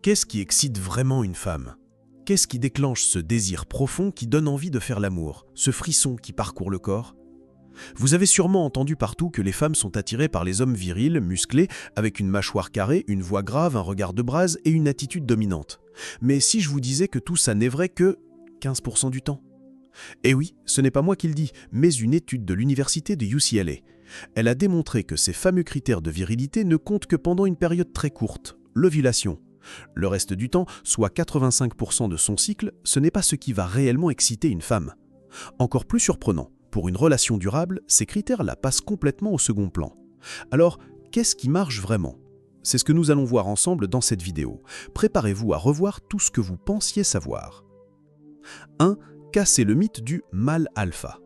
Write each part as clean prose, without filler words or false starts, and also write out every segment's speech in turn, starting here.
Qu'est-ce qui excite vraiment une femme? Qu'est-ce qui déclenche ce désir profond qui donne envie de faire l'amour, ce frisson qui parcourt le corps? Vous avez sûrement entendu partout que les femmes sont attirées par les hommes virils, musclés, avec une mâchoire carrée, une voix grave, un regard de brase et une attitude dominante. Mais si je vous disais que tout ça n'est vrai que 15% du temps? Eh oui, ce n'est pas moi qui le dis, mais une étude de l'université de UCLA. Elle a démontré que ces fameux critères de virilité ne comptent que pendant une période très courte, l'ovulation. Le reste du temps, soit 85% de son cycle, ce n'est pas ce qui va réellement exciter une femme. Encore plus surprenant, pour une relation durable, ces critères-là passent complètement au second plan. Alors, qu'est-ce qui marche vraiment? C'est ce que nous allons voir ensemble dans cette vidéo. Préparez-vous à revoir tout ce que vous pensiez savoir. 1. Casser le mythe du mâle alpha.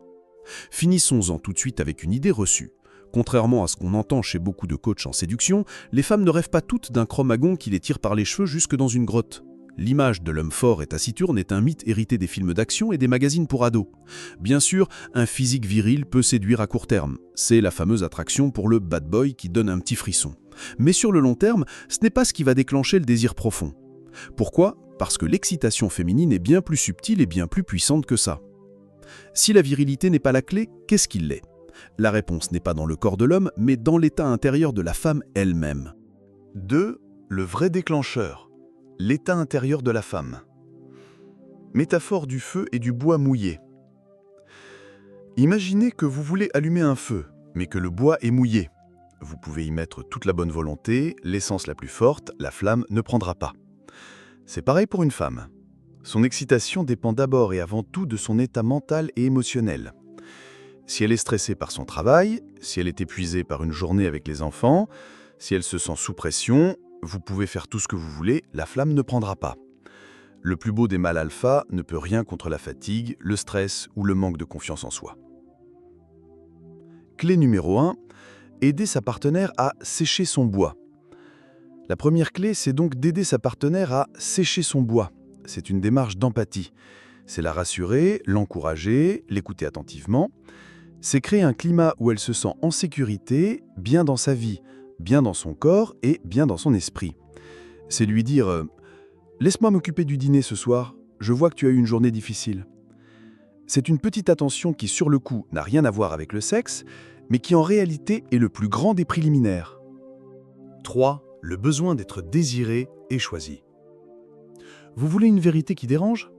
Finissons-en tout de suite avec une idée reçue. Contrairement à ce qu'on entend chez beaucoup de coachs en séduction, les femmes ne rêvent pas toutes d'un chromagon qui les tire par les cheveux jusque dans une grotte. L'image de l'homme fort et taciturne est un mythe hérité des films d'action et des magazines pour ados. Bien sûr, un physique viril peut séduire à court terme. C'est la fameuse attraction pour le bad boy qui donne un petit frisson. Mais sur le long terme, ce n'est pas ce qui va déclencher le désir profond. Pourquoi? Parce que l'excitation féminine est bien plus subtile et bien plus puissante que ça. Si la virilité n'est pas la clé, qu'est-ce qui l'est? La réponse n'est pas dans le corps de l'homme, mais dans l'état intérieur de la femme elle-même. 2. Le vrai déclencheur. L'état intérieur de la femme. Métaphore du feu et du bois mouillé. Imaginez que vous voulez allumer un feu, mais que le bois est mouillé. Vous pouvez y mettre toute la bonne volonté, l'essence la plus forte, la flamme ne prendra pas. C'est pareil pour une femme. Son excitation dépend d'abord et avant tout de son état mental et émotionnel. Si elle est stressée par son travail, si elle est épuisée par une journée avec les enfants, si elle se sent sous pression, vous pouvez faire tout ce que vous voulez, la flamme ne prendra pas. Le plus beau des mâles alpha ne peut rien contre la fatigue, le stress ou le manque de confiance en soi. Clé numéro 1, aider sa partenaire à sécher son bois. La première clé, c'est donc d'aider sa partenaire à sécher son bois. C'est une démarche d'empathie. C'est la rassurer, l'encourager, l'écouter attentivement. C'est créer un climat où elle se sent en sécurité, bien dans sa vie, bien dans son corps et bien dans son esprit. C'est lui dire « Laisse-moi m'occuper du dîner ce soir, je vois que tu as eu une journée difficile ». C'est une petite attention qui, sur le coup, n'a rien à voir avec le sexe, mais qui en réalité est le plus grand des préliminaires. 3. Le besoin d'être désiré et choisi. Vous voulez une vérité qui dérange?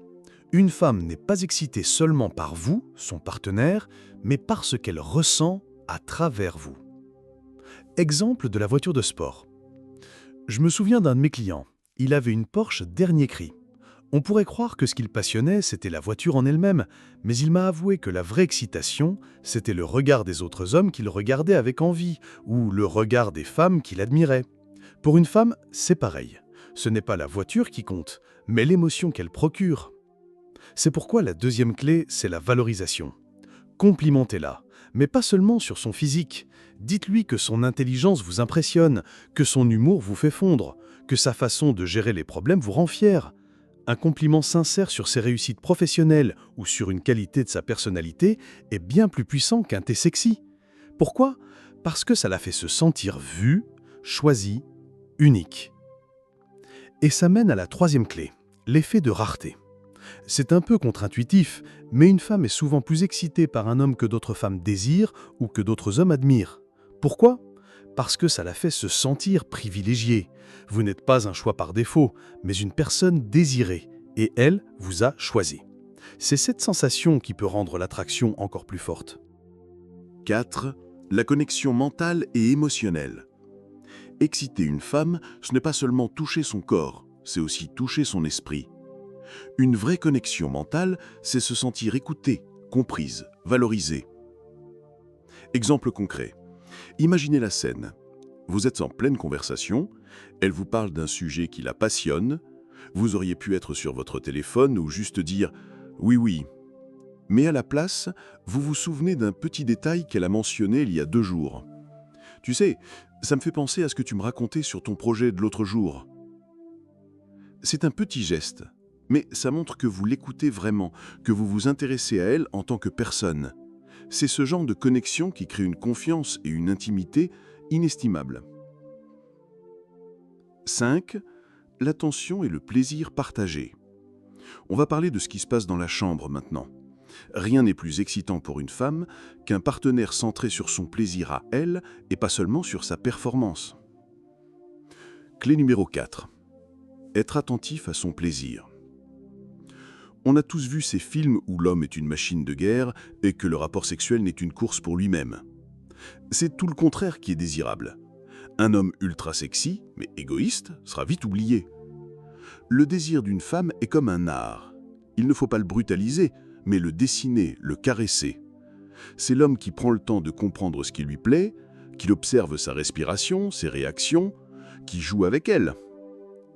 Une femme n'est pas excitée seulement par vous, son partenaire, mais par ce qu'elle ressent à travers vous. Exemple de la voiture de sport. Je me souviens d'un de mes clients. Il avait une Porsche dernier cri. On pourrait croire que ce qu'il passionnait, c'était la voiture en elle-même, mais il m'a avoué que la vraie excitation, c'était le regard des autres hommes qu'il regardait avec envie, ou le regard des femmes qu'il admirait. Pour une femme, c'est pareil. Ce n'est pas la voiture qui compte, mais l'émotion qu'elle procure. C'est pourquoi la deuxième clé, c'est la valorisation. Complimentez-la, mais pas seulement sur son physique. Dites-lui que son intelligence vous impressionne, que son humour vous fait fondre, que sa façon de gérer les problèmes vous rend fier. Un compliment sincère sur ses réussites professionnelles ou sur une qualité de sa personnalité est bien plus puissant qu'un thé sexy. Pourquoi? Parce que ça la fait se sentir vue, choisie, unique. Et ça mène à la troisième clé, l'effet de rareté. C'est un peu contre-intuitif, mais une femme est souvent plus excitée par un homme que d'autres femmes désirent ou que d'autres hommes admirent. Pourquoi? Parce que ça la fait se sentir privilégiée. Vous n'êtes pas un choix par défaut, mais une personne désirée, et elle vous a choisi. C'est cette sensation qui peut rendre l'attraction encore plus forte. 4. La connexion mentale et émotionnelle. Exciter une femme, ce n'est pas seulement toucher son corps, c'est aussi toucher son esprit. Une vraie connexion mentale, c'est se sentir écoutée, comprise, valorisée. Exemple concret. Imaginez la scène. Vous êtes en pleine conversation, elle vous parle d'un sujet qui la passionne, vous auriez pu être sur votre téléphone ou juste dire « oui, oui ». Mais à la place, vous vous souvenez d'un petit détail qu'elle a mentionné il y a 2 jours. « Tu sais, ça me fait penser à ce que tu me racontais sur ton projet de l'autre jour ». C'est un petit geste, mais ça montre que vous l'écoutez vraiment, que vous vous intéressez à elle en tant que personne. C'est ce genre de connexion qui crée une confiance et une intimité inestimables. 5. l'attention et le plaisir partagés. On va parler de ce qui se passe dans la chambre maintenant. Rien n'est plus excitant pour une femme qu'un partenaire centré sur son plaisir à elle et pas seulement sur sa performance. Clé numéro 4. Être attentif à son plaisir. On a tous vu ces films où l'homme est une machine de guerre et que le rapport sexuel n'est une course pour lui-même. C'est tout le contraire qui est désirable. Un homme ultra sexy, mais égoïste, sera vite oublié. Le désir d'une femme est comme un art. Il ne faut pas le brutaliser, mais le dessiner, le caresser. C'est l'homme qui prend le temps de comprendre ce qui lui plaît, qui observe sa respiration, ses réactions, qui joue avec elle.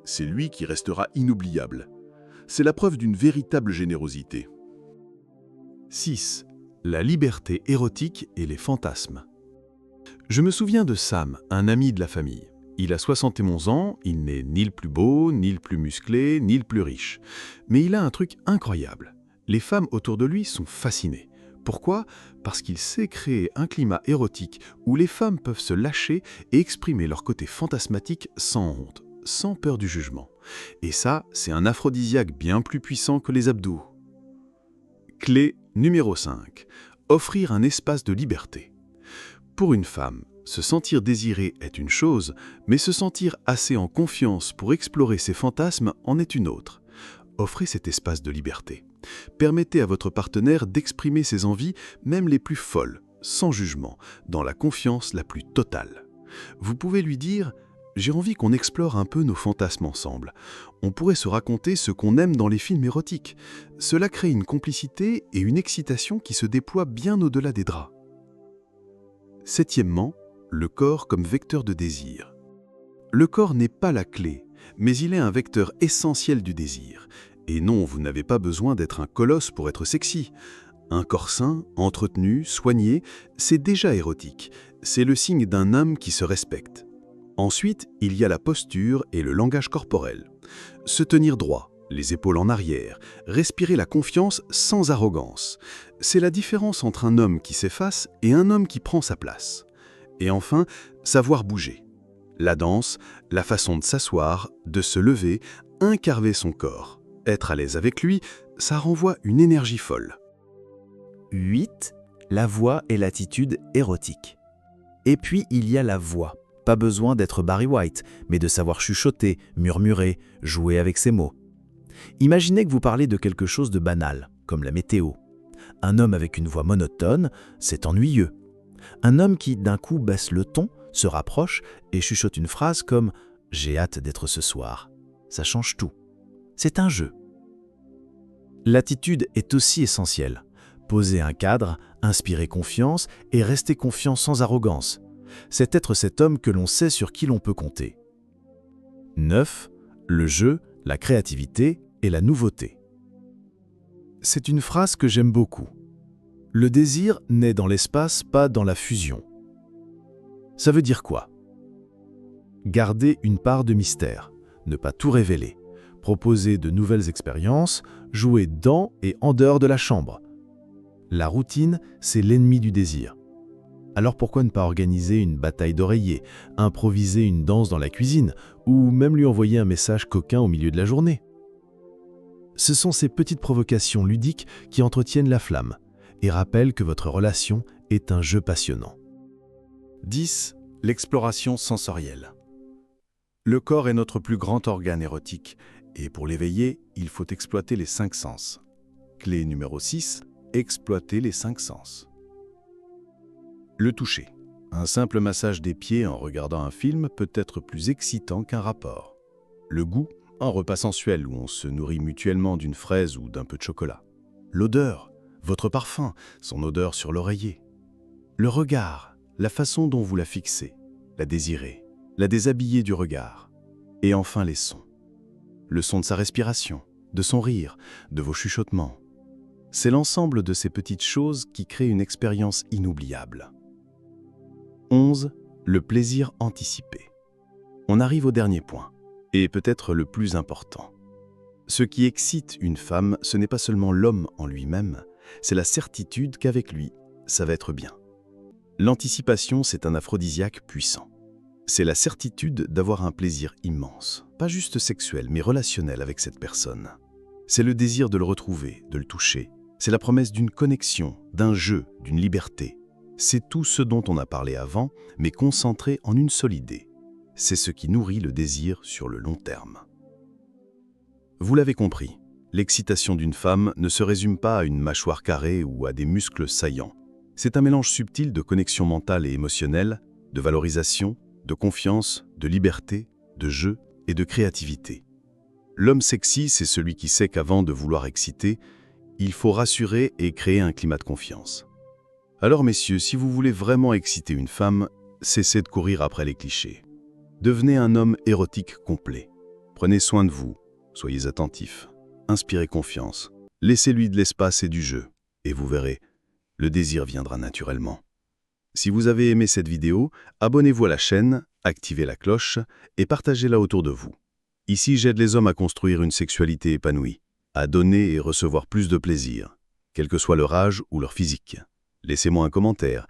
C'est lui qui restera inoubliable. C'est la preuve d'une véritable générosité. 6. La liberté érotique et les fantasmes. Je me souviens de Sam, un ami de la famille. Il a 71 ans, il n'est ni le plus beau, ni le plus musclé, ni le plus riche. Mais il a un truc incroyable. Les femmes autour de lui sont fascinées. Pourquoi ? Parce qu'il sait créer un climat érotique où les femmes peuvent se lâcher et exprimer leur côté fantasmatique sans honte, sans peur du jugement. Et ça, c'est un aphrodisiaque bien plus puissant que les abdos. Clé numéro 5. Offrir un espace de liberté. Pour une femme, se sentir désirée est une chose, mais se sentir assez en confiance pour explorer ses fantasmes en est une autre. Offrez cet espace de liberté. Permettez à votre partenaire d'exprimer ses envies, même les plus folles, sans jugement, dans la confiance la plus totale. Vous pouvez lui dire « J'ai envie qu'on explore un peu nos fantasmes ensemble. On pourrait se raconter ce qu'on aime dans les films érotiques. » Cela crée une complicité et une excitation qui se déploient bien au-delà des draps. Septièmement, le corps comme vecteur de désir. Le corps n'est pas la clé, mais il est un vecteur essentiel du désir. Et non, vous n'avez pas besoin d'être un colosse pour être sexy. Un corps sain, entretenu, soigné, c'est déjà érotique. C'est le signe d'un homme qui se respecte. Ensuite, il y a la posture et le langage corporel. Se tenir droit, les épaules en arrière, respirer la confiance sans arrogance. C'est la différence entre un homme qui s'efface et un homme qui prend sa place. Et enfin, savoir bouger. La danse, la façon de s'asseoir, de se lever, incarner son corps. Être à l'aise avec lui, ça renvoie une énergie folle. 8. La voix et l'attitude érotique. Et puis il y a la voix. Pas besoin d'être Barry White, mais de savoir chuchoter, murmurer, jouer avec ses mots. Imaginez que vous parlez de quelque chose de banal, comme la météo. Un homme avec une voix monotone, c'est ennuyeux. Un homme qui, d'un coup, baisse le ton, se rapproche et chuchote une phrase comme « J'ai hâte d'être ce soir ». Ça change tout. C'est un jeu. L'attitude est aussi essentielle. Poser un cadre, inspirer confiance et rester confiant sans arrogance. C'est être cet homme que l'on sait sur qui l'on peut compter. 9. Le jeu, la créativité et la nouveauté. C'est une phrase que j'aime beaucoup. Le désir naît dans l'espace, pas dans la fusion. Ça veut dire quoi ? Garder une part de mystère, ne pas tout révéler, proposer de nouvelles expériences, jouer dans et en dehors de la chambre. La routine, c'est l'ennemi du désir. Alors pourquoi ne pas organiser une bataille d'oreillers, improviser une danse dans la cuisine, ou même lui envoyer un message coquin au milieu de la journée ? Ce sont ces petites provocations ludiques qui entretiennent la flamme et rappellent que votre relation est un jeu passionnant. 10. L'exploration sensorielle. Le corps est notre plus grand organe érotique, et pour l'éveiller, il faut exploiter les 5 sens. Clé numéro 6. Exploiter les 5 sens. Le toucher. Un simple massage des pieds en regardant un film peut être plus excitant qu'un rapport. Le goût, un repas sensuel où on se nourrit mutuellement d'une fraise ou d'un peu de chocolat. L'odeur, votre parfum, son odeur sur l'oreiller. Le regard, la façon dont vous la fixez, la désirez, la déshabiller du regard. Et enfin les sons. Le son de sa respiration, de son rire, de vos chuchotements. C'est l'ensemble de ces petites choses qui créent une expérience inoubliable. 11. Le plaisir anticipé. On arrive au dernier point, et peut-être le plus important. Ce qui excite une femme, ce n'est pas seulement l'homme en lui-même, c'est la certitude qu'avec lui, ça va être bien. L'anticipation, c'est un aphrodisiaque puissant. C'est la certitude d'avoir un plaisir immense, pas juste sexuel, mais relationnel avec cette personne. C'est le désir de le retrouver, de le toucher. C'est la promesse d'une connexion, d'un jeu, d'une liberté. C'est tout ce dont on a parlé avant, mais concentré en une seule idée. C'est ce qui nourrit le désir sur le long terme. Vous l'avez compris, l'excitation d'une femme ne se résume pas à une mâchoire carrée ou à des muscles saillants. C'est un mélange subtil de connexion mentale et émotionnelle, de valorisation, de confiance, de liberté, de jeu et de créativité. L'homme sexy, c'est celui qui sait qu'avant de vouloir exciter, il faut rassurer et créer un climat de confiance. Alors messieurs, si vous voulez vraiment exciter une femme, cessez de courir après les clichés. Devenez un homme érotique complet. Prenez soin de vous, soyez attentifs, inspirez confiance, laissez-lui de l'espace et du jeu, et vous verrez, le désir viendra naturellement. Si vous avez aimé cette vidéo, abonnez-vous à la chaîne, activez la cloche et partagez-la autour de vous. Ici, j'aide les hommes à construire une sexualité épanouie, à donner et recevoir plus de plaisir, quel que soit leur âge ou leur physique. Laissez-moi un commentaire,